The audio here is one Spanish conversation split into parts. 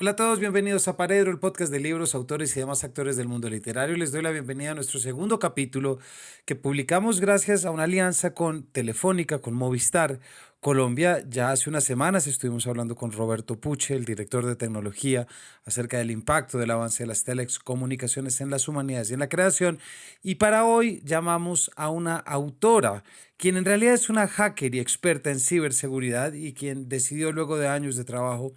Hola a todos, bienvenidos a Paredro, el podcast de libros, autores y demás actores del mundo literario. Les doy la bienvenida a nuestro segundo capítulo que publicamos gracias a una alianza con Telefónica, con Movistar Colombia. Ya hace unas semanas estuvimos hablando con Roberto Puche, el director de tecnología, acerca del impacto del avance de las telecomunicaciones en las humanidades y en la creación. Y para hoy llamamos a una autora, quien en realidad es una hacker y experta en ciberseguridad y quien decidió luego de años de trabajo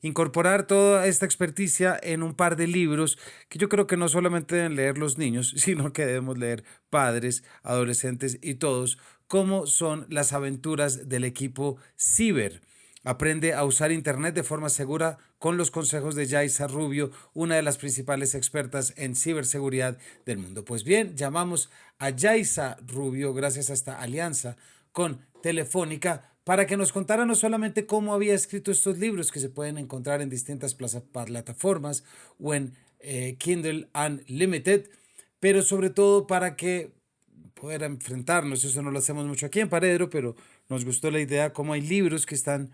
incorporar toda esta experticia en un par de libros que yo creo que no solamente deben leer los niños, sino que debemos leer padres, adolescentes y todos, como son las aventuras del equipo Ciber. Aprende a usar Internet de forma segura con los consejos de Yaisa Rubio, una de las principales expertas en ciberseguridad del mundo. Pues bien, llamamos a Yaisa Rubio gracias a esta alianza con Telefónica para que nos contara no solamente cómo había escrito estos libros que se pueden encontrar en distintas plataformas o en Kindle Unlimited, pero sobre todo para que poder enfrentarnos, eso no lo hacemos mucho aquí en Paredro, pero nos gustó la idea, cómo hay libros que están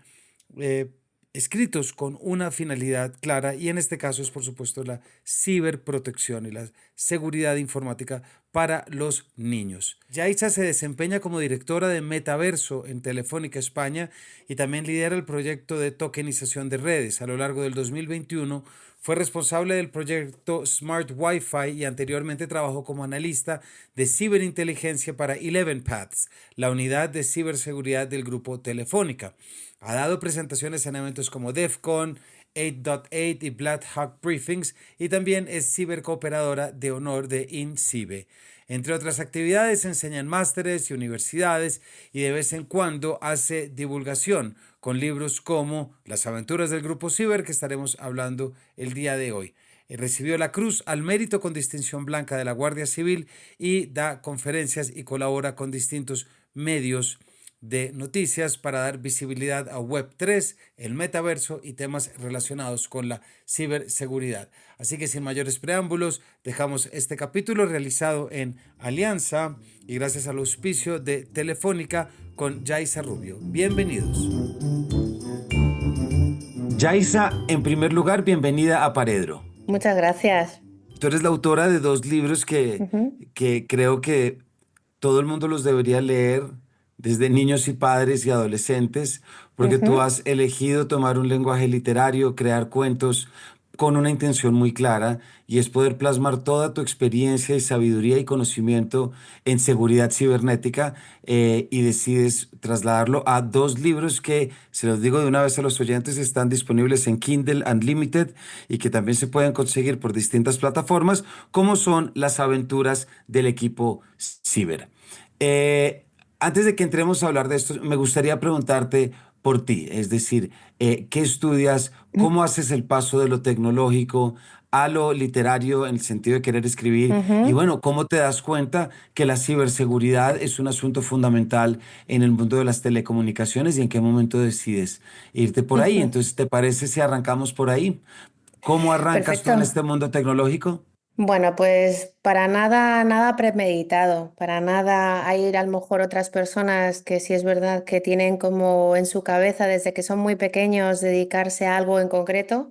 eh, escritos con una finalidad clara y en este caso es por supuesto la ciberprotección y la seguridad informática para los niños. Yaisa se desempeña como directora de Metaverso en Telefónica España y también lidera el proyecto de tokenización de redes. A lo largo del 2021 fue responsable del proyecto Smart Wi-Fi y anteriormente trabajó como analista de ciberinteligencia para 11 Paths, la unidad de ciberseguridad del grupo Telefónica. Ha dado presentaciones en eventos como DEFCON, 8.8 y Black Hawk Briefings y también es cibercooperadora de honor de INCIBE. Entre otras actividades enseña en másteres y universidades y de vez en cuando hace divulgación con libros como Las aventuras del grupo Ciber, que estaremos hablando el día de hoy. Recibió la Cruz al Mérito con distinción blanca de la Guardia Civil y da conferencias y colabora con distintos medios de noticias para dar visibilidad a Web3, el metaverso y temas relacionados con la ciberseguridad. Así que sin mayores preámbulos, dejamos este capítulo realizado en alianza y gracias al auspicio de Telefónica con Yaisa Rubio. Bienvenidos. Yaisa, en primer lugar, bienvenida a Paredro. Muchas gracias. Tú eres la autora de dos libros Ujú, que creo que todo el mundo los debería leer, desde niños y padres y adolescentes, porque tú ujú. has elegido tomar un lenguaje literario, crear cuentos con una intención muy clara, y es poder plasmar toda tu experiencia y sabiduría y conocimiento en seguridad cibernética, y decides trasladarlo a dos libros que, se los digo de una vez a los oyentes, están disponibles en Kindle Unlimited y que también se pueden conseguir por distintas plataformas, como son Las aventuras del equipo Ciber. Eh, Antes de que entremos a hablar de esto, me gustaría preguntarte por ti, es decir, ¿qué estudias? ¿Cómo haces el paso de lo tecnológico a lo literario en el sentido de querer escribir? Y Ujú. bueno, ¿cómo te das cuenta que la ciberseguridad es un asunto fundamental en el mundo de las telecomunicaciones y en qué momento decides irte por ahí? Ujú. Entonces, ¿te parece si arrancamos por ahí? ¿Cómo arrancas tú Perfecto. en este mundo tecnológico? Bueno, pues para nada, nada premeditado, para nada hay a lo mejor otras personas que sí es verdad que tienen como en su cabeza desde que son muy pequeños dedicarse a algo en concreto,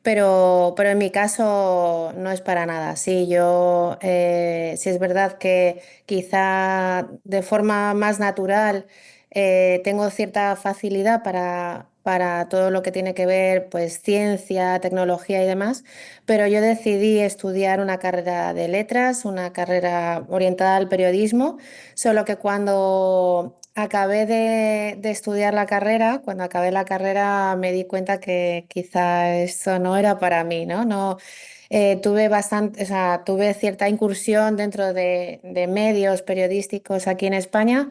pero en mi caso no es para nada así. Yo sí es verdad que quizá de forma más natural tengo cierta facilidad para todo lo que tiene que ver pues ciencia, tecnología y demás, pero yo decidí estudiar una carrera de letras, una carrera orientada al periodismo, solo que cuando acabé de estudiar la carrera, cuando acabé la carrera me di cuenta que quizá eso no era para mí, ¿no? No, tuve bastante, o sea, tuve cierta incursión dentro de medios periodísticos aquí en España,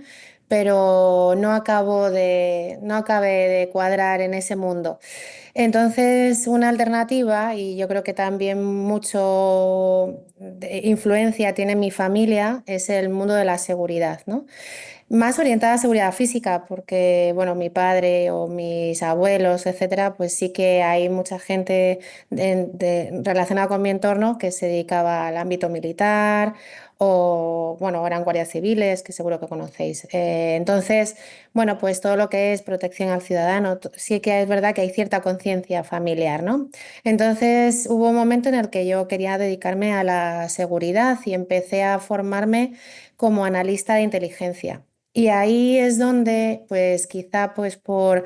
pero no acabé de cuadrar en ese mundo. Entonces, una alternativa, y yo creo que también mucho de influencia tiene mi familia, es el mundo de la seguridad, ¿no? Más orientada a seguridad física, porque, bueno, mi padre o mis abuelos, etcétera, pues sí que hay mucha gente relacionada con mi entorno que se dedicaba al ámbito militar o, bueno, eran guardias civiles, que seguro que conocéis. Entonces, bueno, pues todo lo que es protección al ciudadano, sí que es verdad que hay cierta conciencia conciencia familiar, ¿no? Entonces hubo un momento en el que yo quería dedicarme a la seguridad y empecé a formarme como analista de inteligencia. Y ahí es donde, pues quizá pues por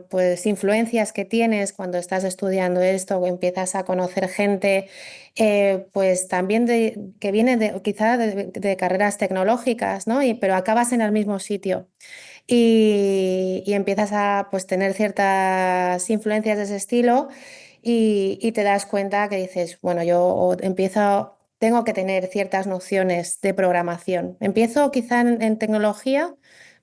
pues, influencias que tienes cuando estás estudiando esto o empiezas a conocer gente, pues también que viene quizá de carreras tecnológicas, ¿no? Pero acabas en el mismo sitio y empiezas a pues, tener ciertas influencias de ese estilo y te das cuenta que dices, bueno, tengo que tener ciertas nociones de programación. Empiezo quizá en tecnología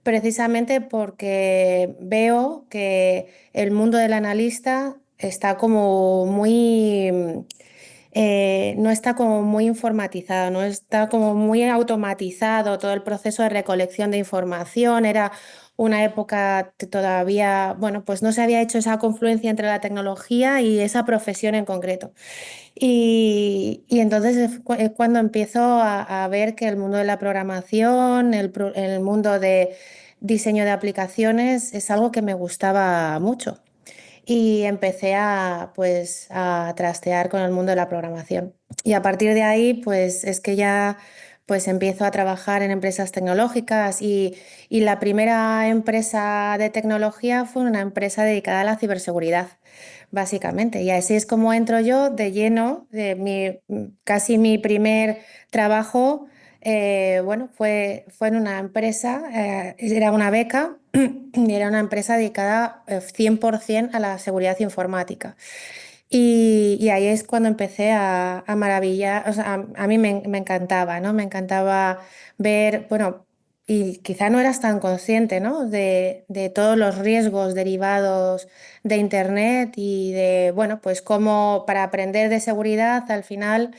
precisamente porque veo que el mundo del analista está como no está como muy informatizado, no está como muy automatizado todo el proceso de recolección de información. Era una época que todavía, bueno, pues no se había hecho esa confluencia entre la tecnología y esa profesión en concreto. Y entonces es cuando empiezo a ver que el mundo de la programación, el mundo de diseño de aplicaciones es algo que me gustaba mucho y empecé pues, a trastear con el mundo de la programación. Y a partir de ahí, pues es que ya pues empiezo a trabajar en empresas tecnológicas y la primera empresa de tecnología fue una empresa dedicada a la ciberseguridad, básicamente. Y así es como entro yo de lleno, casi mi primer trabajo, bueno, fue en una empresa, era una beca y era una empresa dedicada 100% a la seguridad informática. Y ahí es cuando empecé a maravillar, o sea, a mí me encantaba, ¿no? Me encantaba ver, bueno, y quizá no eras tan consciente, ¿no? De todos los riesgos derivados de Internet y de, bueno, pues cómo para aprender de seguridad al final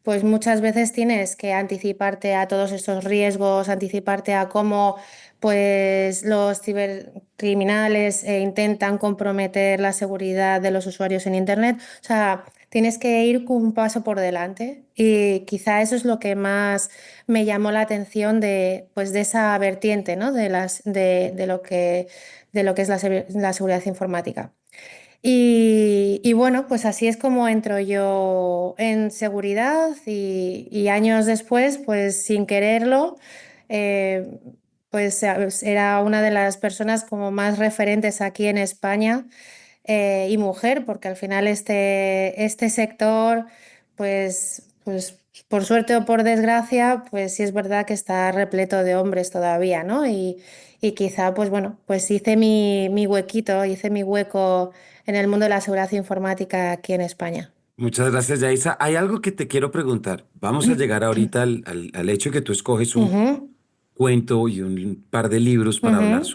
pues muchas veces tienes que anticiparte a todos estos riesgos, anticiparte a cómo pues los cibercriminales intentan comprometer la seguridad de los usuarios en Internet. O sea, tienes que ir un paso por delante y quizá eso es lo que más me llamó la atención pues de esa vertiente, ¿no? De lo que es la seguridad informática. Y bueno, pues así es como entro yo en seguridad y años después, pues sin quererlo, eh, pues era una de las personas como más referentes aquí en España y mujer, porque al final este sector, pues por suerte o por desgracia, pues sí es verdad que está repleto de hombres todavía, ¿no? Y quizá, pues bueno, pues hice mi huequito, hice mi hueco en el mundo de la seguridad informática aquí en España. Muchas gracias, Yaisa. Hay algo que te quiero preguntar. Vamos a llegar ahorita al hecho de que tú escoges un Ujú, cuento y un par de libros para hablar ujú,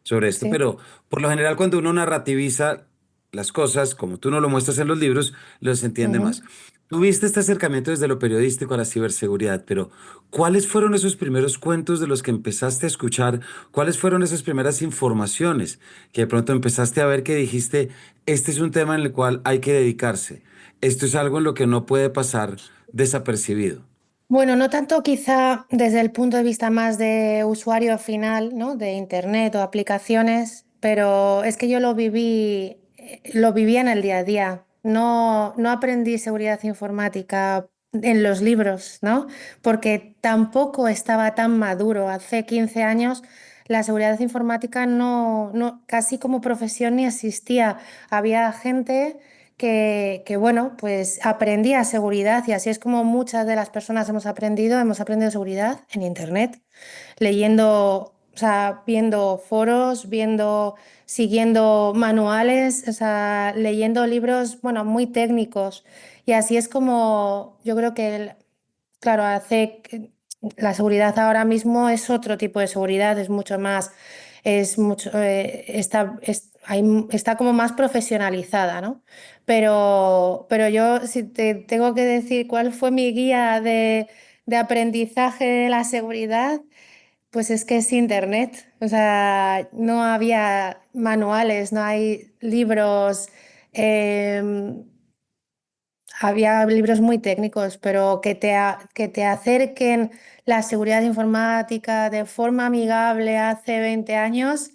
sobre esto, sí. pero por lo general cuando uno narrativiza las cosas, como tú no lo muestras en los libros, los entiende más. Ujú. Tuviste este acercamiento desde lo periodístico a la ciberseguridad, pero ¿cuáles fueron esos primeros cuentos de los que empezaste a escuchar? ¿Cuáles fueron esas primeras informaciones que de pronto empezaste a ver que dijiste, este es un tema en el cual hay que dedicarse? Esto es algo en lo que no puede pasar desapercibido. Bueno, no tanto quizá desde el punto de vista más de usuario final, ¿no? De internet o aplicaciones, pero es que yo lo vivía en el día a día. No aprendí seguridad informática en los libros, ¿no? Porque tampoco estaba tan maduro. Hace 15 años la seguridad informática casi como profesión ni existía. Había gente bueno, pues aprendía seguridad y así es como muchas de las personas hemos aprendido seguridad en Internet, leyendo, o sea, viendo foros, siguiendo manuales, o sea, leyendo libros, bueno, muy técnicos. Y así es como yo creo que, claro, la seguridad ahora mismo es otro tipo de seguridad, es mucho más, es mucho, está como más profesionalizada, ¿no? Pero yo, si te tengo que decir cuál fue mi guía de aprendizaje de la seguridad, pues es que es internet. O sea, no había manuales, no hay libros. em, Había libros muy técnicos, pero que te acerquen la seguridad informática de forma amigable hace 20 años,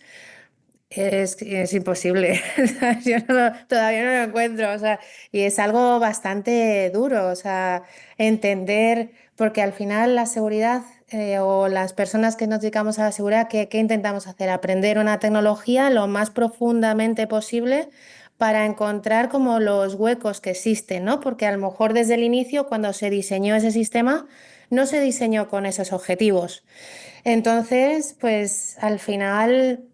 Es imposible. O sea, yo todavía no lo encuentro. O sea, y es algo bastante duro. O sea, entender, porque al final la seguridad o las personas que nos dedicamos a la seguridad, ¿qué intentamos hacer? Aprender una tecnología lo más profundamente posible para encontrar como los huecos que existen, ¿no? Porque a lo mejor desde el inicio, cuando se diseñó ese sistema, no se diseñó con esos objetivos. Entonces, pues al final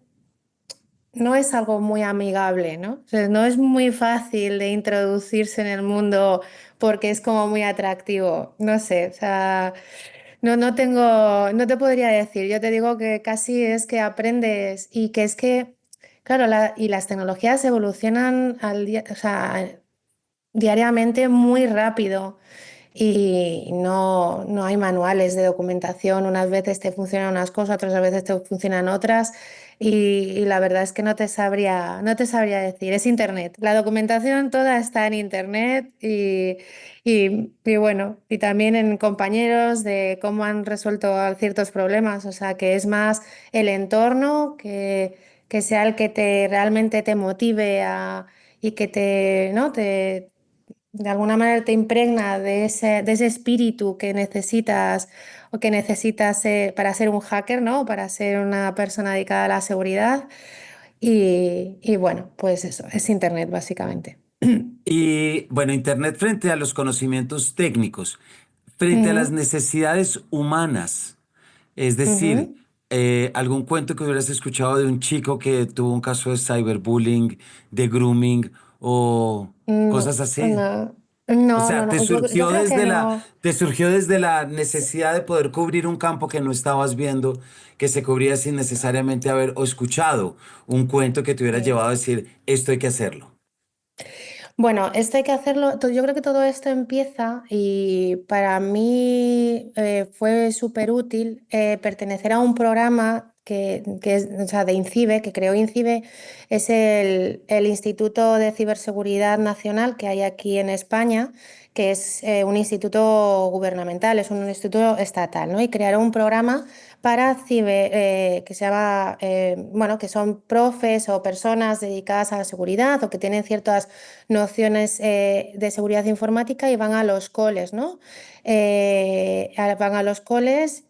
no es algo muy amigable, ¿no? O sea, no es muy fácil de introducirse en el mundo porque es como muy atractivo. No sé, o sea, no te podría decir. Yo te digo que casi es que aprendes y que es que, claro, y las tecnologías evolucionan o sea, diariamente muy rápido. Y no hay manuales de documentación. Unas veces te funcionan unas cosas, otras veces te funcionan otras. Y la verdad es que no te sabría decir. Es Internet. La documentación toda está en Internet y bueno, y también en compañeros de cómo han resuelto ciertos problemas. O sea, que es más el entorno que sea el que realmente te motive y que ¿no? De alguna manera te impregna de ese espíritu que necesitas o que necesitas para ser un hacker, ¿no? Para ser una persona dedicada a la seguridad. Y bueno, pues eso, es Internet básicamente. Y bueno, Internet frente a los conocimientos técnicos, frente a las Ujú, necesidades humanas. Es decir, ujú. algún cuento que hubieras escuchado de un chico que tuvo un caso de cyberbullying, de grooming o cosas No, así. no, O no, no, sea, no. Yo creo que no. te surgió desde la necesidad de poder cubrir un campo que no estabas viendo, que se cubría sin necesariamente haber o escuchado un cuento que te hubiera Sí. llevado a decir, esto hay que hacerlo. Bueno, esto hay que hacerlo. Yo creo que todo esto empieza y para mí fue súper útil pertenecer a un programa que es, o sea, de INCIBE, que creó INCIBE, es el Instituto de Ciberseguridad Nacional que hay aquí en España, que es un instituto gubernamental, es un instituto estatal, ¿no? Y crearon un programa para que se llama, bueno, que son profes o personas dedicadas a la seguridad o que tienen ciertas nociones de seguridad informática y van a los coles, ¿no? Van a los coles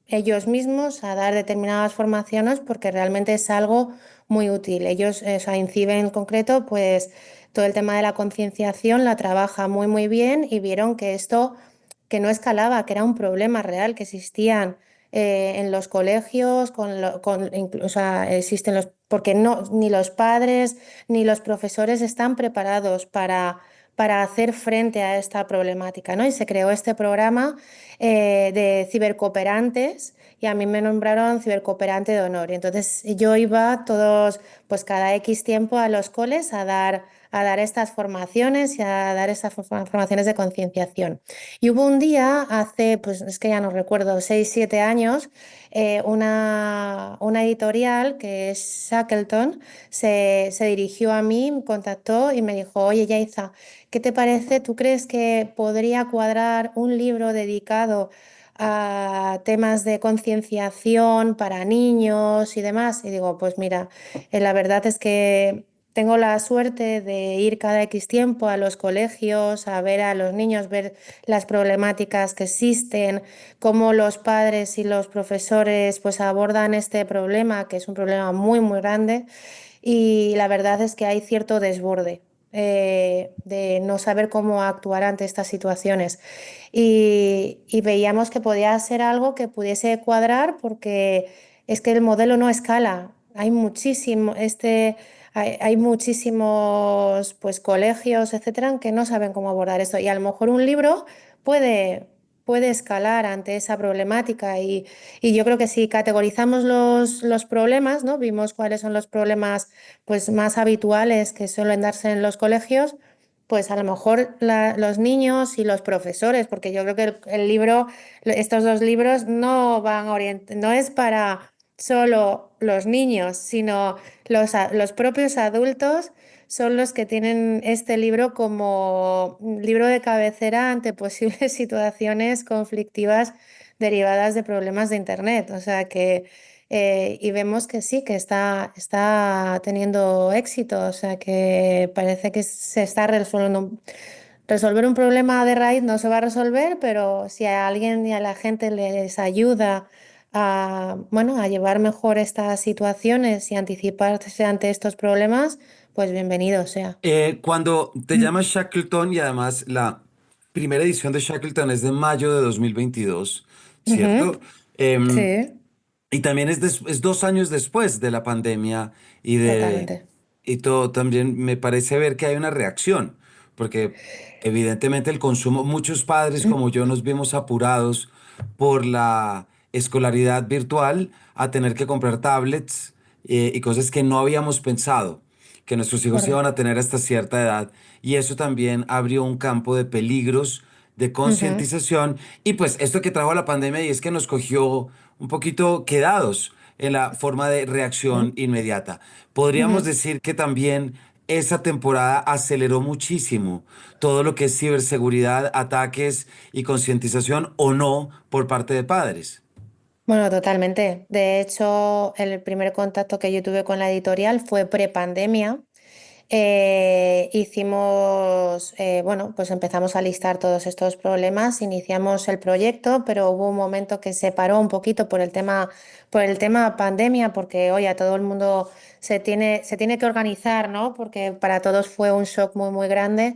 ellos mismos a dar determinadas formaciones porque realmente es algo muy útil. Ellos, o sea, INCIBE en concreto, pues todo el tema de la concienciación la trabaja muy, muy bien y vieron que esto, que no escalaba, que era un problema real, que existían en los colegios, o sea, existen porque no, ni los padres ni los profesores están preparados para hacer frente a esta problemática, ¿no? Y se creó este programa de cibercooperantes y a mí me nombraron cibercooperante de honor. Y entonces yo iba pues cada X tiempo a los coles a dar estas formaciones y a dar estas formaciones de concienciación. Y hubo un día, hace, pues es que ya no recuerdo, 6 7 años, una editorial que es Shackleton se dirigió a mí, me contactó y me dijo, oye, Yaiza, ¿qué te parece? ¿Tú crees que podría cuadrar un libro dedicado a temas de concienciación para niños y demás? Y digo, pues mira, la verdad es que tengo la suerte de ir cada X tiempo a los colegios, a ver a los niños, ver las problemáticas que existen, cómo los padres y los profesores pues abordan este problema, que es un problema muy, muy grande. Y la verdad es que hay cierto desborde de no saber cómo actuar ante estas situaciones. Y veíamos que podía ser algo que pudiese cuadrar porque es que el modelo no escala. Hay muchísimos pues, colegios, etcétera, que no saben cómo abordar esto. Y a lo mejor un libro puede escalar ante esa problemática. Y yo creo que si categorizamos los problemas, ¿no? Vimos cuáles son los problemas pues, más habituales que suelen darse en los colegios, pues a lo mejor los niños y los profesores, porque yo creo que el libro, estos dos libros no es para solo los niños, sino los propios adultos son los que tienen este libro como libro de cabecera ante posibles situaciones conflictivas derivadas de problemas de Internet. O sea Y vemos que sí, que está teniendo éxito, o sea que parece que se está resolviendo. Resolver un problema de raíz no se va a resolver, pero si a alguien y a la gente les ayuda a, bueno, a llevar mejor estas situaciones y anticiparse ante estos problemas, pues bienvenido sea. Cuando te llamas Shackleton y además la primera edición de Shackleton es de mayo de 2022, Ujú, ¿cierto? Em, sí, y también es 2 años después de la pandemia totalmente. y todo también me parece ver que hay una reacción, porque evidentemente el consumo, muchos padres como yo nos vimos apurados por la escolaridad virtual a tener que comprar tablets y cosas que no habíamos pensado que nuestros hijos iban a Correcto. tener hasta cierta edad y eso también abrió un campo de peligros, de Ujú, concientización y pues esto que trajo la pandemia y es que nos cogió un poquito quedados en la forma de reacción ujú, inmediata. Podríamos ujú. decir que también esa temporada aceleró muchísimo todo lo que es ciberseguridad, ataques y concientización o no por parte de padres. Bueno, totalmente. De hecho, el primer contacto que yo tuve con la editorial fue prepandemia. Hicimos, bueno, pues empezamos a listar todos estos problemas, iniciamos el proyecto, pero hubo un momento que se paró un poquito por el tema pandemia, porque oye, a todo el mundo se tiene que organizar, ¿no? Porque para todos fue un shock muy, muy grande.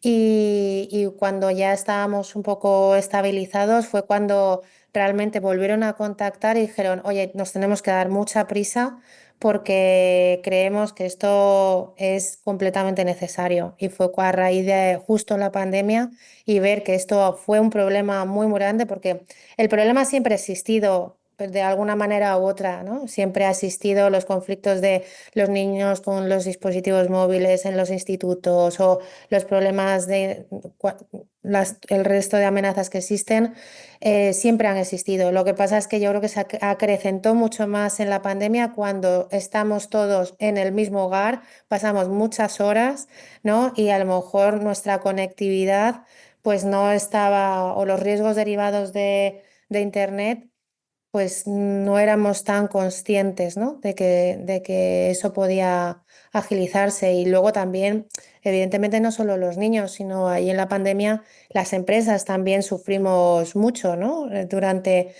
Y cuando ya estábamos un poco estabilizados fue cuando realmente volvieron a contactar y dijeron, oye, nos tenemos que dar mucha prisa porque creemos que esto es completamente necesario. Y fue a raíz de justo la pandemia y ver que esto fue un problema muy, muy grande, porque el problema siempre ha existido, pues, de alguna manera u otra, ¿no? Siempre ha existido los conflictos de los niños con los dispositivos móviles en los institutos o los problemas de el resto de amenazas que existen siempre han existido. Lo que pasa es que yo creo que se acrecentó mucho más en la pandemia cuando estamos todos en el mismo hogar, pasamos muchas horas, ¿no? Y a lo mejor nuestra conectividad pues no estaba, o los riesgos derivados de Internet pues no éramos tan conscientes, ¿no? De que eso podía agilizarse. Y luego también, evidentemente, no solo los niños, sino ahí en la pandemia, las empresas también sufrimos mucho, ¿no? Durante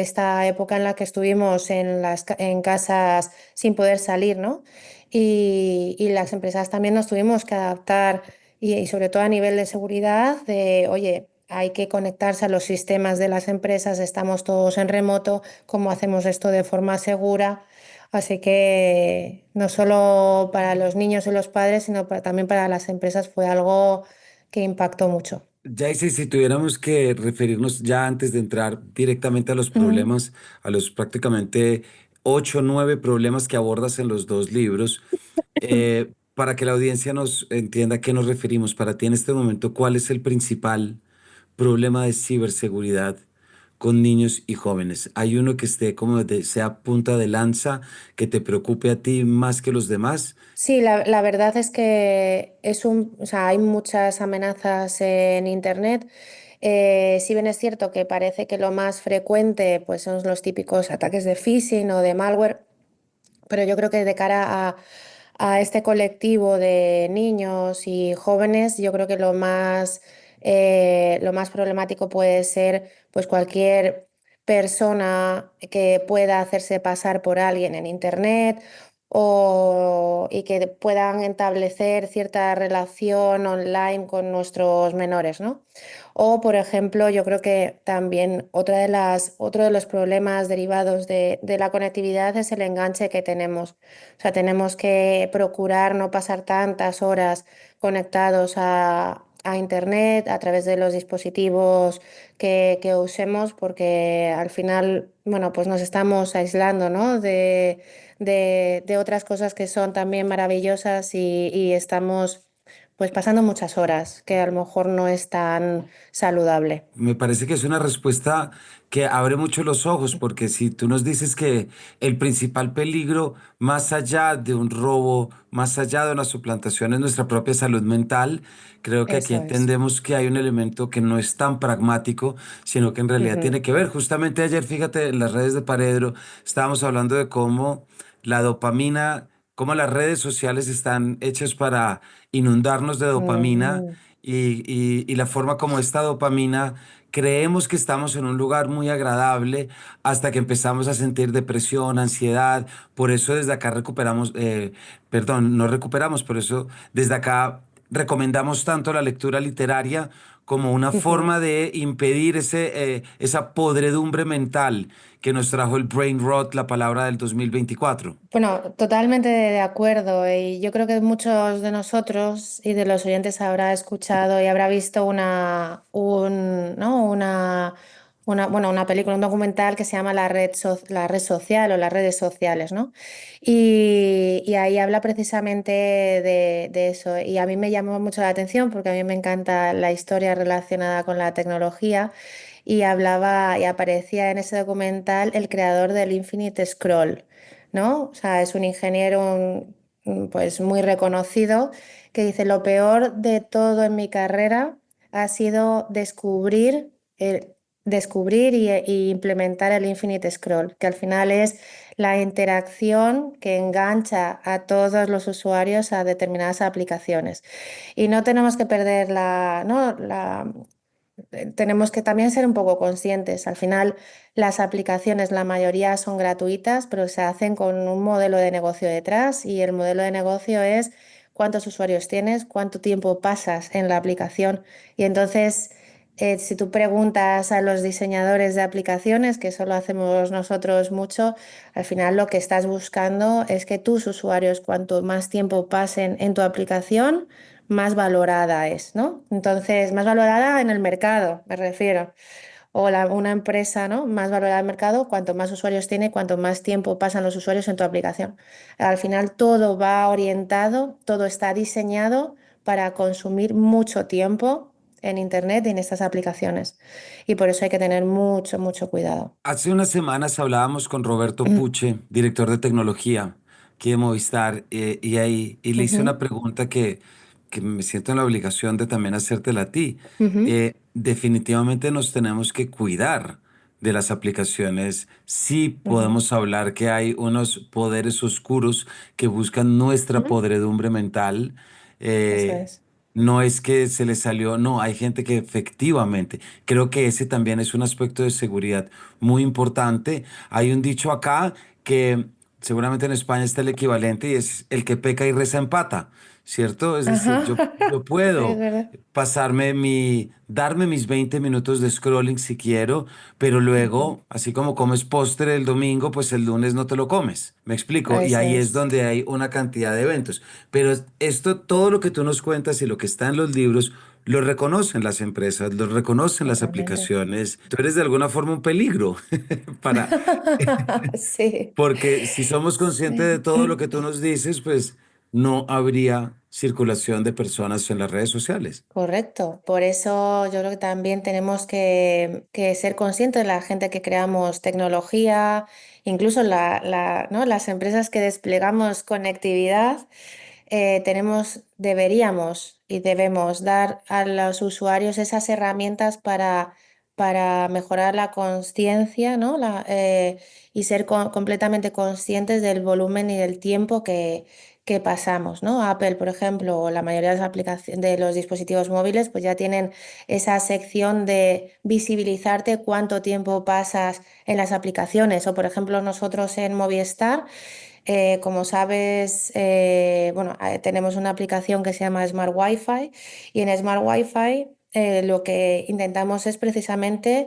esta época en la que estuvimos en casas sin poder salir, ¿no? Y las empresas también nos tuvimos que adaptar y sobre todo a nivel de seguridad, de, oye, hay que conectarse a los sistemas de las empresas, estamos todos en remoto, ¿cómo hacemos esto de forma segura? Así que no solo para los niños y los padres, sino también para las empresas fue algo que impactó mucho. Ya, y si tuviéramos que referirnos ya antes de entrar directamente a los Ujú. problemas, a los prácticamente 8 o 9 problemas que abordas en los dos libros, para que la audiencia nos entienda a qué nos referimos, para ti en este momento, ¿cuál es el principal problema de ciberseguridad con niños y jóvenes? ¿Hay uno que esté como sea punta de lanza, que te preocupe a ti más que los demás? Sí, la verdad es que o sea, hay muchas amenazas en Internet. Si bien es cierto que parece que lo más frecuente pues, son los típicos ataques de phishing o de malware, pero yo creo que de cara a este colectivo de niños y jóvenes, yo creo que lo más problemático puede ser pues cualquier persona que pueda hacerse pasar por alguien en internet y que puedan establecer cierta relación online con nuestros menores, ¿no? O, por ejemplo, yo creo que también otro de los problemas derivados de la conectividad es el enganche que tenemos. O sea, tenemos que procurar no pasar tantas horas conectados a Internet a través de los dispositivos que usemos, porque al final, bueno, pues nos estamos aislando, ¿no? De otras cosas que son también maravillosas y estamos pues pasando muchas horas, que a lo mejor no es tan saludable. Me parece que es una respuesta que abre mucho los ojos, porque si tú nos dices que el principal peligro, más allá de un robo, más allá de una suplantación, es nuestra propia salud mental, creo que aquí Eso es. entendemos que hay un elemento que no es tan pragmático, sino que en realidad Ujú, tiene que ver. Justamente ayer, fíjate, en las redes de Paredro, estábamos hablando de cómo la dopamina, cómo las redes sociales están hechas para inundarnos de dopamina ujú. y la forma como esta dopamina creemos que estamos en un lugar muy agradable hasta que empezamos a sentir depresión, ansiedad. Por eso desde acá recuperamos, perdón, no recuperamos, por eso desde acá recomendamos tanto la lectura literaria como una Ujú. forma de impedir esa podredumbre mental que nos trajo el brain rot, la palabra del 2024. Bueno, totalmente de acuerdo. Y yo creo que muchos de nosotros y de los oyentes habrá escuchado y habrá visto ¿no? Bueno, una película, un documental que se llama La red social o las redes sociales, ¿no? Y ahí habla precisamente de eso. Y a mí me llamó mucho la atención porque a mí me encanta la historia relacionada con la tecnología. Y hablaba y aparecía en ese documental el creador del Infinite Scroll, ¿no? O sea, es un ingeniero pues muy reconocido que dice, lo peor de todo en mi carrera ha sido descubrir y implementar el Infinite Scroll, que al final es la interacción que engancha a todos los usuarios a determinadas aplicaciones. Y no tenemos que perder ¿no? Tenemos que también ser un poco conscientes. Al final, las aplicaciones, la mayoría son gratuitas, pero se hacen con un modelo de negocio detrás y el modelo de negocio es cuántos usuarios tienes, cuánto tiempo pasas en la aplicación. Y entonces, si tú preguntas a los diseñadores de aplicaciones, que eso lo hacemos nosotros mucho, al final lo que estás buscando es que tus usuarios, cuanto más tiempo pasen en tu aplicación, más valorada es, ¿no? Entonces, más valorada en el mercado, me refiero. O una empresa, ¿no? Más valorada en el mercado, cuanto más usuarios tiene, cuanto más tiempo pasan los usuarios en tu aplicación. Al final todo va orientado, todo está diseñado para consumir mucho tiempo en Internet y en estas aplicaciones. Y por eso hay que tener mucho, mucho cuidado. Hace unas semanas hablábamos con Roberto Puche, director de tecnología aquí de Movistar, y le hice una Ujú, pregunta que me siento en la obligación de también hacértela a ti. ujú, Definitivamente nos tenemos que cuidar de las aplicaciones. Sí ujú, podemos hablar que hay unos poderes oscuros que buscan nuestra ujú. podredumbre mental. Eso Eh, es. no es que se le salió, no, hay gente que efectivamente, creo que ese también es un aspecto de seguridad muy importante. Hay un dicho acá que seguramente en España está el equivalente y es el que peca y reza empata, ¿cierto? Es decir, Ajá. yo Sí, es puedo verdad. darme mis 20 minutos de scrolling si quiero, pero Ujú. luego, así como comes postre el domingo, pues el lunes no te lo comes. Me explico. Y Eso ahí es es. donde hay una cantidad de eventos. Pero esto, todo lo que tú nos cuentas y lo que está en los libros, lo reconocen las empresas, lo reconocen las Totalmente. aplicaciones. Tú eres de alguna forma un peligro para, Sí, porque si somos conscientes de sí, todo lo que tú nos dices, pues no habría circulación de personas en las redes sociales. correcto. Por eso yo creo que también tenemos que ser conscientes de la gente que creamos tecnología, incluso ¿no? Las empresas que desplegamos conectividad, deberíamos y debemos dar a los usuarios esas herramientas para mejorar la conciencia, ¿no? Y ser completamente conscientes del volumen y del tiempo que pasamos, ¿no? Apple, por ejemplo, o la mayoría de las aplicaciones de los dispositivos móviles, pues ya tienen esa sección de visibilizarte cuánto tiempo pasas en las aplicaciones. O, por ejemplo, nosotros en Movistar, como sabes, bueno, tenemos una aplicación que se llama Smart Wi-Fi y en Smart Wi-Fi lo que intentamos es precisamente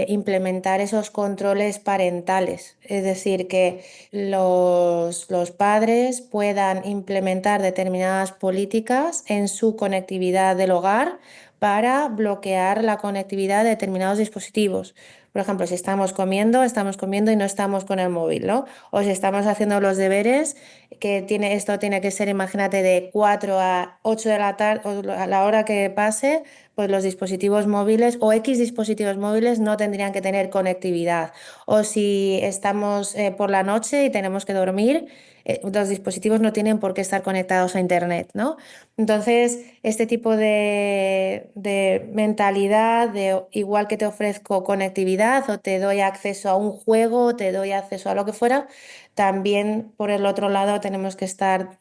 implementar esos controles parentales, es decir, que los padres puedan implementar determinadas políticas en su conectividad del hogar para bloquear la conectividad de determinados dispositivos. Por ejemplo, si estamos comiendo y no estamos con el móvil, ¿no? O si estamos haciendo los deberes, esto tiene que ser, imagínate, de 4 a 8 de la tarde, o a la hora que pase, pues los dispositivos móviles o X dispositivos móviles no tendrían que tener conectividad. O si estamos por la noche y tenemos que dormir, los dispositivos no tienen por qué estar conectados a Internet, ¿no? Entonces, este tipo de mentalidad, de igual que te ofrezco conectividad o te doy acceso a un juego, o te doy acceso a lo que fuera, también por el otro lado tenemos que estar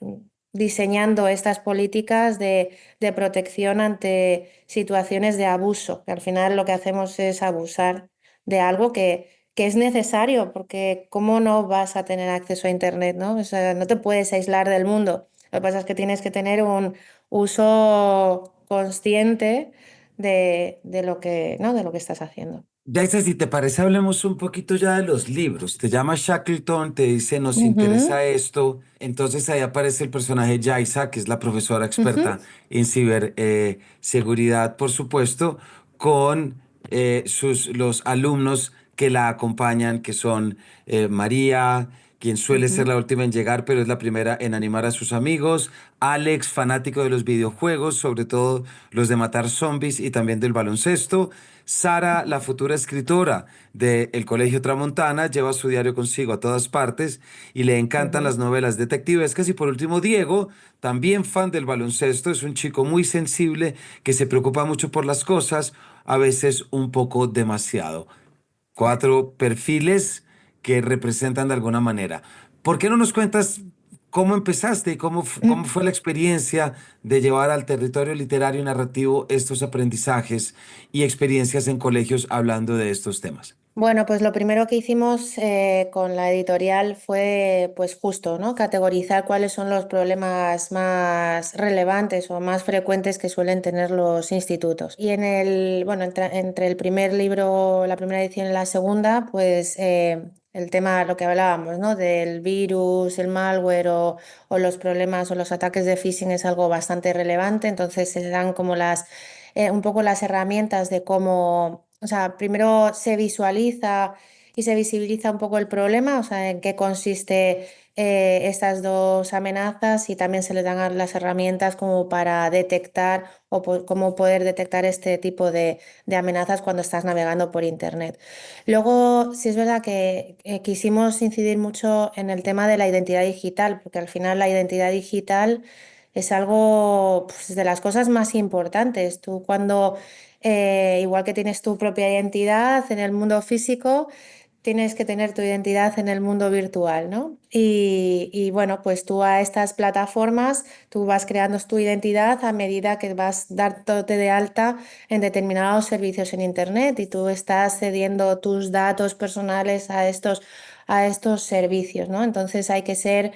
diseñando estas políticas de protección ante situaciones de abuso, que al final lo que hacemos es abusar de algo que es necesario, porque ¿cómo no vas a tener acceso a Internet, ¿no? O sea, no te puedes aislar del mundo. Lo que pasa es que tienes que tener un uso consciente de lo que, ¿no? De lo que estás haciendo. Yaisa, si te parece, hablemos un poquito ya de los libros. Te llama Shackleton, te dice, nos Ujú, interesa esto. Entonces ahí aparece el personaje Yaisa, que es la profesora ujú, experta en ciberseguridad, por supuesto, con los alumnos que la acompañan, que son María, quien suele ser ujú, la última en llegar, pero es la primera en animar a sus amigos. Alex, fanático de los videojuegos, sobre todo los de matar zombies y también del baloncesto. Sara, la futura escritora del Colegio Tramontana, lleva su diario consigo a todas partes y le encantan ujú. las novelas detectivescas. Y por último, Diego, también fan del baloncesto, es un chico muy sensible que se preocupa mucho por las cosas, a veces un poco demasiado. Cuatro perfiles que representan de alguna manera. ¿Por qué no nos cuentas cómo empezaste y cómo fue la experiencia de llevar al territorio literario y narrativo estos aprendizajes y experiencias en colegios hablando de estos temas? Bueno, pues lo primero que hicimos con la editorial fue, pues justo, ¿no? Categorizar cuáles son los problemas más relevantes o más frecuentes que suelen tener los institutos. Y bueno, entre el primer libro, la primera edición y la segunda, pues el tema, lo que hablábamos, ¿no? Del virus, el malware o los problemas o los ataques de phishing es algo bastante relevante. Entonces se dan como un poco las herramientas de cómo, o sea, primero se visualiza y se visibiliza un poco el problema, o sea, en qué consiste estas dos amenazas y también se le dan las herramientas como para detectar cómo poder detectar este tipo de amenazas cuando estás navegando por Internet. Luego, sí es verdad que quisimos incidir mucho en el tema de la identidad digital, porque al final la identidad digital es algo pues, de las cosas más importantes. Tú cuando, igual que tienes tu propia identidad en el mundo físico, tienes que tener tu identidad en el mundo virtual, ¿no? Y bueno, pues tú a estas plataformas, tú vas creando tu identidad a medida que vas dándote de alta en determinados servicios en Internet y tú estás cediendo tus datos personales a estos servicios, ¿no? Entonces hay que ser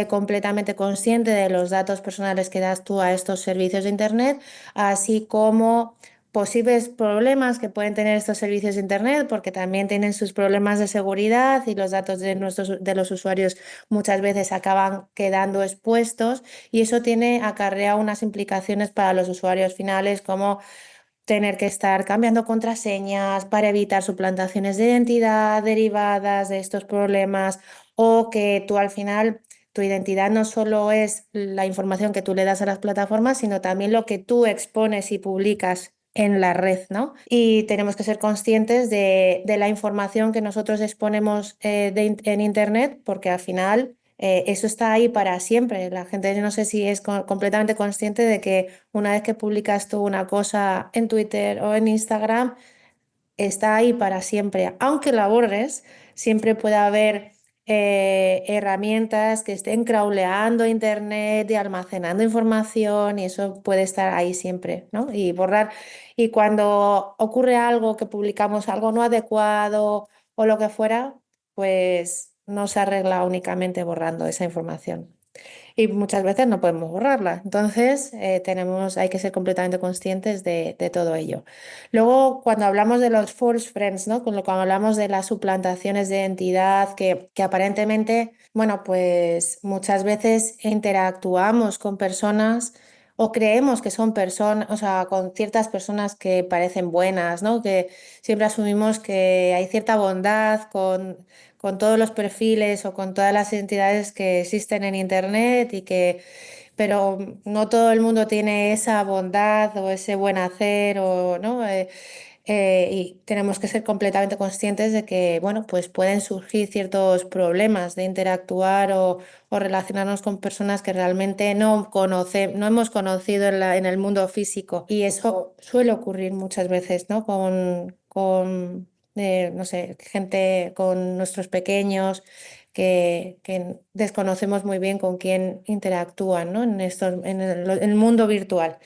completamente consciente de los datos personales que das tú a estos servicios de Internet, así como posibles problemas que pueden tener estos servicios de Internet, porque también tienen sus problemas de seguridad y los datos de los usuarios muchas veces acaban quedando expuestos y eso acarrea unas implicaciones para los usuarios finales como tener que estar cambiando contraseñas para evitar suplantaciones de identidad derivadas de estos problemas o que tú al final tu identidad no solo es la información que tú le das a las plataformas, sino también lo que tú expones y publicas en la red, ¿no? Y tenemos que ser conscientes de la información que nosotros exponemos en Internet, porque al final eso está ahí para siempre. La gente no sé si es completamente consciente de que una vez que publicas tú una cosa en Twitter o en Instagram, está ahí para siempre. Aunque la borres, siempre puede haber herramientas que estén crawleando internet y almacenando información y eso puede estar ahí siempre, ¿no? Y borrar. Y cuando ocurre algo, que publicamos algo no adecuado o lo que fuera, pues no se arregla únicamente borrando esa información y muchas veces no podemos borrarla. Entonces, hay que ser completamente conscientes de todo ello. Luego, cuando hablamos de los false friends, ¿no? Cuando hablamos de las suplantaciones de identidad, que aparentemente, bueno, pues muchas veces interactuamos con personas o creemos que son personas, o sea, con ciertas personas que parecen buenas, ¿no? Que siempre asumimos que hay cierta bondad con todos los perfiles o con todas las entidades que existen en Internet y que pero no todo el mundo tiene esa bondad o ese buen hacer o no. Y tenemos que ser completamente conscientes de que, bueno, pues pueden surgir ciertos problemas de interactuar o relacionarnos con personas que realmente no hemos conocido en el mundo físico. Y eso suele ocurrir muchas veces, ¿no? No sé, gente con nuestros pequeños que desconocemos muy bien con quién interactúan, ¿no? En el mundo virtual.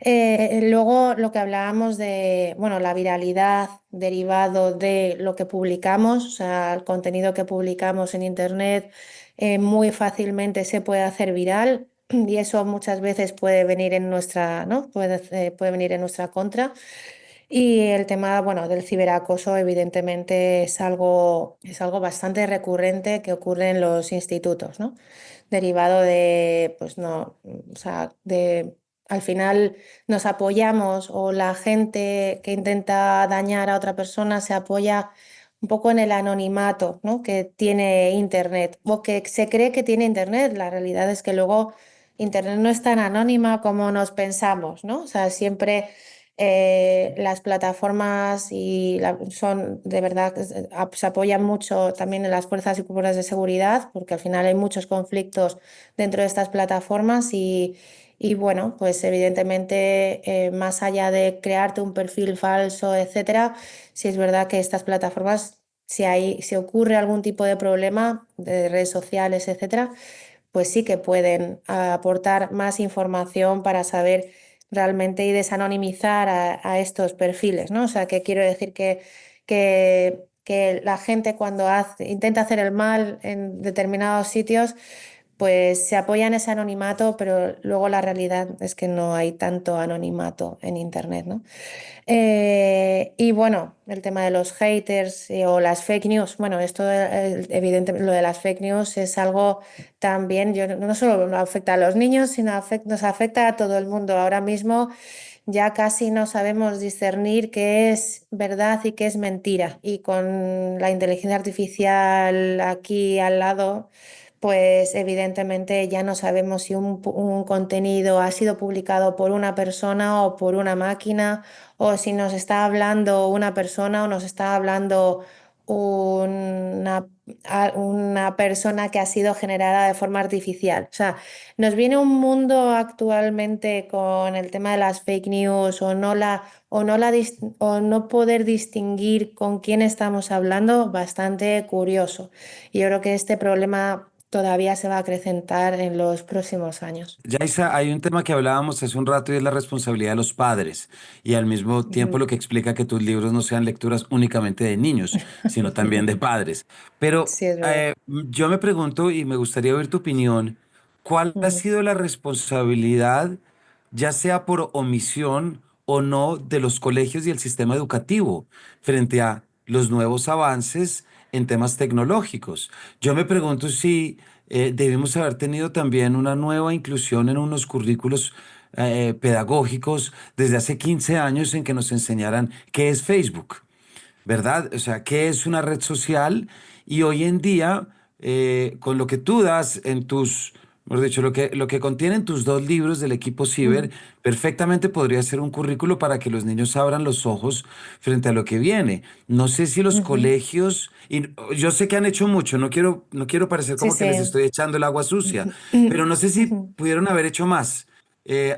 Luego lo que hablábamos de, bueno, la viralidad derivado de lo que publicamos, o sea, el contenido que publicamos en Internet muy fácilmente se puede hacer viral y eso muchas veces puede venir en nuestra, ¿no? Puede venir en nuestra contra. Y el tema, bueno, del ciberacoso evidentemente es algo bastante recurrente que ocurre en los institutos, ¿no? Derivado de, pues no, o sea, al final nos apoyamos o la gente que intenta dañar a otra persona se apoya un poco en el anonimato, ¿no? Que tiene Internet o que se cree que tiene Internet. La realidad es que luego Internet no es tan anónima como nos pensamos, ¿no? O sea, siempre las plataformas son de verdad, se apoyan mucho también en las fuerzas y cuerpos de seguridad, porque al final hay muchos conflictos dentro de estas plataformas y bueno, pues evidentemente más allá de crearte un perfil falso, etcétera, sí es verdad que estas plataformas, si ocurre algún tipo de problema de redes sociales, etcétera, pues sí que pueden aportar más información para saber realmente y desanonimizar a estos perfiles, ¿no? O sea, que quiero decir que la gente cuando intenta hacer el mal en determinados sitios, pues se apoya en ese anonimato, pero luego la realidad es que no hay tanto anonimato en Internet, ¿no? Y bueno, el tema de los haters o las fake news, bueno, esto evidentemente lo de las fake news es algo también, no solo nos afecta a los niños, sino nos afecta a todo el mundo. Ahora mismo ya casi no sabemos discernir qué es verdad y qué es mentira. Y con la inteligencia artificial aquí al lado, pues evidentemente ya no sabemos si un contenido ha sido publicado por una persona o por una máquina, o si nos está hablando una persona o nos está hablando una, una persona que ha sido generada de forma artificial. O sea, nos viene un mundo actualmente con el tema de las fake news o no poder distinguir con quién estamos hablando, bastante curioso. Y yo creo que este problema todavía se va a acrecentar en los próximos años. Yaisa, hay un tema que hablábamos hace un rato y es la responsabilidad de los padres y al mismo tiempo Ujú. lo que explica que tus libros no sean lecturas únicamente de niños, sino también de padres. Pero Sí, es verdad. yo me pregunto y me gustaría oír tu opinión, ¿cuál ha Ujú, sido la responsabilidad, ya sea por omisión o no, de los colegios y el sistema educativo frente a los nuevos avances en temas tecnológicos? Yo me pregunto si debimos haber tenido también una nueva inclusión en unos currículos pedagógicos desde hace 15 años en que nos enseñaran qué es Facebook, ¿verdad? O sea, qué es una red social y hoy en día, con lo que tú das en tus, mejor dicho, lo que contienen tus dos libros del equipo Ciber, ujú, perfectamente podría ser un currículo para que los niños abran los ojos frente a lo que viene. No sé si los ujú. colegios, y yo sé que han hecho mucho, no quiero parecer Sí, como que sí. les estoy echando el agua sucia, pero no sé si Ujú, pudieron haber hecho más.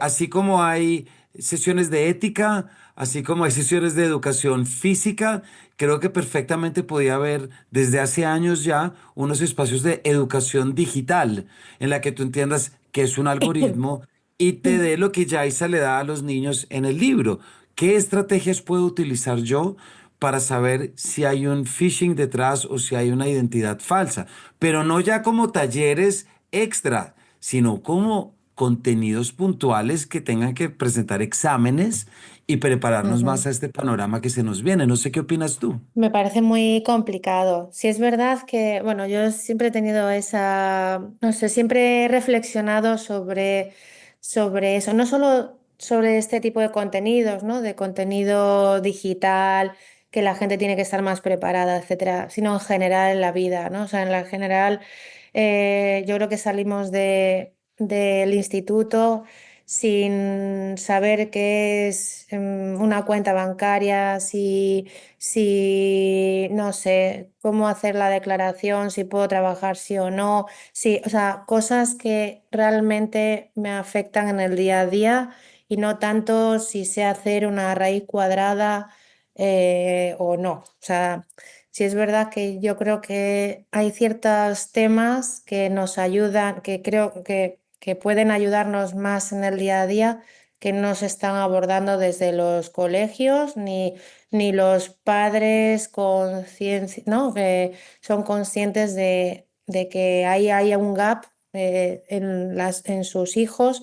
Así como hay sesiones de ética, así como hay sesiones de educación física, creo que perfectamente podía haber desde hace años ya unos espacios de educación digital en la que tú entiendas qué es un algoritmo y te dé lo que Yaisa le da a los niños en el libro. ¿Qué estrategias puedo utilizar yo para saber si hay un phishing detrás o si hay una identidad falsa? Pero no ya como talleres extra, sino como contenidos puntuales que tengan que presentar exámenes y prepararnos más ujú. a este panorama que se nos viene. No sé qué opinas tú. Me parece muy complicado. Si es verdad que, bueno, yo siempre he tenido no sé, siempre he reflexionado sobre eso, no solo sobre este tipo de contenidos, ¿no? De contenido digital, que la gente tiene que estar más preparada, etcétera, sino en general en la vida, ¿no? O sea, en la general, yo creo que salimos del instituto sin saber qué es una cuenta bancaria, si no sé cómo hacer la declaración, si puedo trabajar sí o no, sí, o sea, cosas que realmente me afectan en el día a día y no tanto si sé hacer una raíz cuadrada o no. O sea, sí es verdad que yo creo que hay ciertos temas que nos ayudan, que creo que pueden ayudarnos más en el día a día, que no se están abordando desde los colegios ni los padres ¿no? Que son conscientes de que ahí hay un gap en sus hijos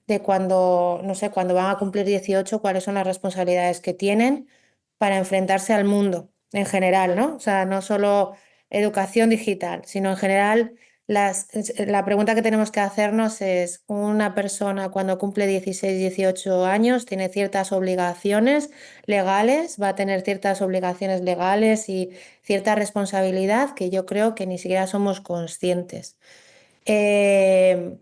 de cuando, no sé, cuando van a cumplir 18 cuáles son las responsabilidades que tienen para enfrentarse al mundo en general, ¿no? O sea, no solo educación digital, sino en general la pregunta que tenemos que hacernos es, una persona cuando cumple 16, 18 años tiene ciertas obligaciones legales, va a tener ciertas obligaciones legales y cierta responsabilidad que yo creo que ni siquiera somos conscientes. Eh,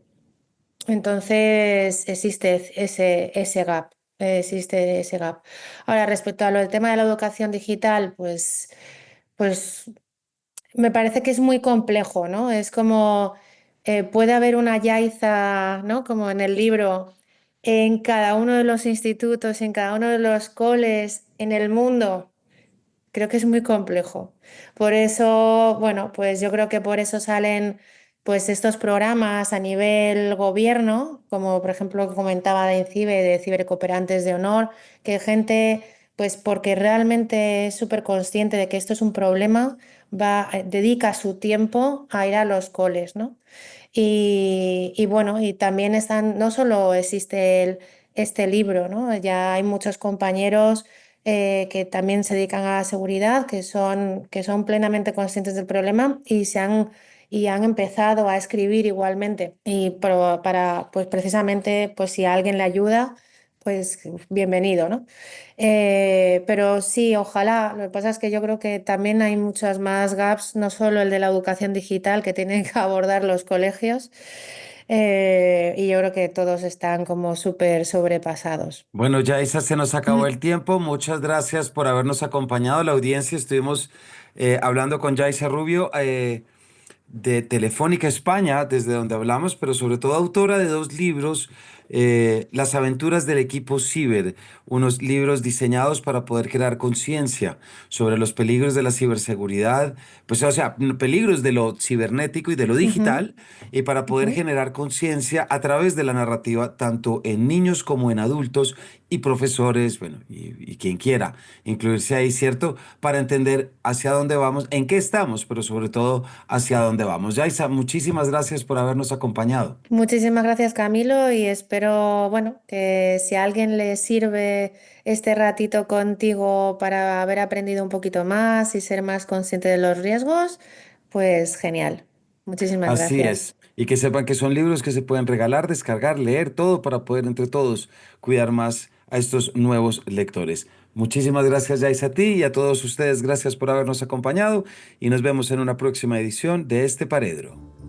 entonces existe ese gap, existe ese gap. Ahora, respecto a lo del tema de la educación digital, pues me parece que es muy complejo, ¿no? Es como puede haber una Yaiza, ¿no? Como en el libro, en cada uno de los institutos, en cada uno de los coles, en el mundo. Creo que es muy complejo. Por eso, bueno, pues yo creo que por eso salen pues estos programas a nivel gobierno, como por ejemplo que comentaba de INCIBE, de cibercooperantes de honor, que gente, pues porque realmente es súper consciente de que esto es un problema, dedica su tiempo a ir a los coles, ¿no? Y bueno, y también están, no solo existe este libro, ¿no? Ya hay muchos compañeros que también se dedican a la seguridad, que son plenamente conscientes del problema y han empezado a escribir igualmente. Y para, pues precisamente, pues si a alguien le ayuda, pues bienvenido, ¿no? Pero sí, ojalá. Lo que pasa es que yo creo que también hay muchas más gaps, no solo el de la educación digital que tienen que abordar los colegios, y yo creo que todos están como súper sobrepasados. Bueno, Yaisa, se nos acabó el tiempo. Muchas gracias por habernos acompañado. La audiencia, estuvimos hablando con Yaisa Rubio. De Telefónica España, desde donde hablamos, pero sobre todo autora de dos libros, Las aventuras del equipo Ciber, unos libros diseñados para poder crear conciencia sobre los peligros de la ciberseguridad, pues o sea, peligros de lo cibernético y de lo Ujú, digital, y para poder ujú. generar conciencia a través de la narrativa, tanto en niños como en adultos y profesores, bueno, y quien quiera incluirse ahí, ¿cierto? Para entender hacia dónde vamos, en qué estamos, pero sobre todo hacia dónde vamos. Yaisa, muchísimas gracias por habernos acompañado. Muchísimas gracias, Camilo, y espero, bueno, que si a alguien le sirve este ratito contigo para haber aprendido un poquito más y ser más consciente de los riesgos, pues genial. Muchísimas Así gracias. es. Y que sepan que son libros que se pueden regalar, descargar, leer, todo para poder entre todos cuidar más a estos nuevos lectores. Muchísimas gracias, Yaisa, a ti y a todos ustedes. Gracias por habernos acompañado y nos vemos en una próxima edición de este Paredro.